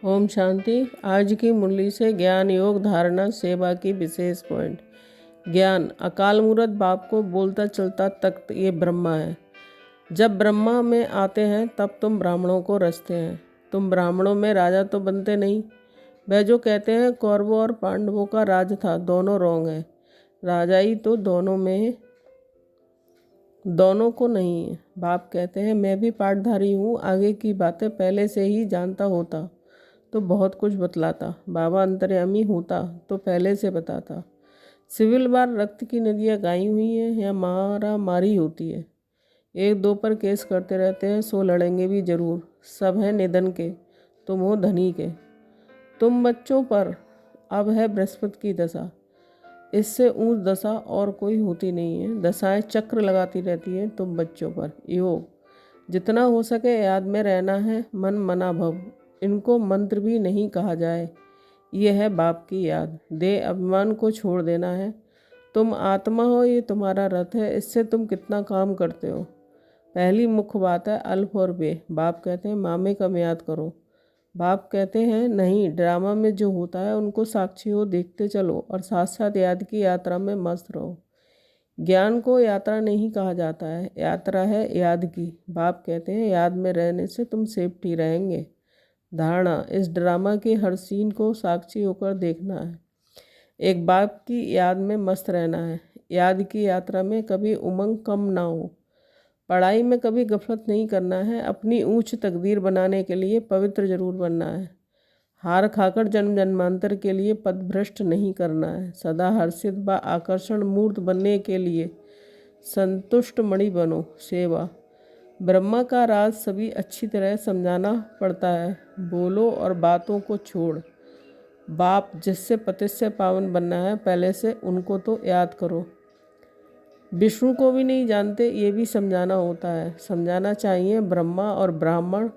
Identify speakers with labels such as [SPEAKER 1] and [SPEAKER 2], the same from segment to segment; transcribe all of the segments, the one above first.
[SPEAKER 1] ओम शांति। आज की मुरली से ज्ञान योग धारणा सेवा की विशेष पॉइंट। ज्ञान अकाल मूर्त बाप को बोलता चलता तख्त ये ब्रह्मा है। जब ब्रह्मा में आते हैं तब तुम ब्राह्मणों को रचते हैं। तुम ब्राह्मणों में राजा तो बनते नहीं। वह जो कहते हैं कौरवों और पांडवों का राज था, दोनों रोंग है। राजाई तो दोनों को नहीं है। बाप कहते हैं मैं भी पाठधारी हूँ, आगे की बातें पहले से ही जानता होता तो बहुत कुछ बतलाता। बाबा अंतर्यामी होता तो पहले से बताता। सिविल बार रक्त की नदियाँ गाई हुई हैं या मारा मारी होती है। एक दो पर केस करते रहते हैं, सो लड़ेंगे भी जरूर। सब हैं निधन के, तुम हो धनी के। तुम बच्चों पर अब है बृहस्पति की दशा। इससे ऊंच दशा और कोई होती नहीं है। दशाएं चक्र लगाती रहती हैं तुम बच्चों पर। योग जितना हो सके याद में रहना है, मन मना भव। इनको मंत्र भी नहीं कहा जाए, ये है बाप की याद। देह अभिमान को छोड़ देना है। तुम आत्मा हो, ये तुम्हारा रथ है, इससे तुम कितना काम करते हो। पहली मुख्य बात है अल्फ और बे। बाप कहते हैं मामे कम याद करो। बाप कहते हैं नहीं, ड्रामा में जो होता है उनको साक्षी हो, देखते चलो और साथ साथ याद की यात्रा में मस्त रहो। ज्ञान को यात्रा नहीं कहा जाता है, यात्रा है याद की। बाप कहते हैं याद में रहने से तुम सेफ्टी रहेंगे। धारणा इस ड्रामा के हर सीन को साक्षी होकर देखना है। एक बाप की याद में मस्त रहना है। याद की यात्रा में कभी उमंग कम ना हो। पढ़ाई में कभी गफलत नहीं करना है। अपनी ऊंच तकदीर बनाने के लिए पवित्र जरूर बनना है। हार खाकर जन्म जन्मांतर के लिए पदभ्रष्ट नहीं करना है। सदा हर्षित व आकर्षण मूर्त बनने के लिए संतुष्ट मणि बनो। सेवा ब्रह्मा का राज सभी अच्छी तरह समझाना पड़ता है। बोलो और बातों को छोड़। बाप जिससे पति से पावन बनना है, पहले से उनको तो याद करो। विष्णु को भी नहीं जानते, ये भी समझाना होता है। समझाना चाहिए ब्रह्मा और ब्राह्मण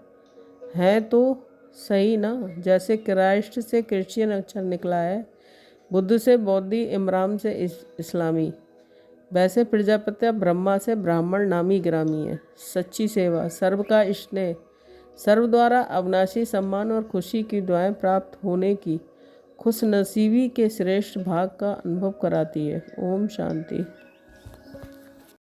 [SPEAKER 1] हैं तो सही ना। जैसे क्राइस्ट से क्रिश्चियन अक्षर निकला है, बुद्ध से बौद्धी, इमरान से इस्लामी, वैसे प्रजापति ब्रह्मा से ब्राह्मण नामी ग्रामी है। सच्ची सेवा, सर्व का स्नेह, सर्व द्वारा अविनाशी सम्मान और खुशी की दुआएं प्राप्त होने की खुश नसीबी के श्रेष्ठ भाग का अनुभव कराती है। ओम शांति।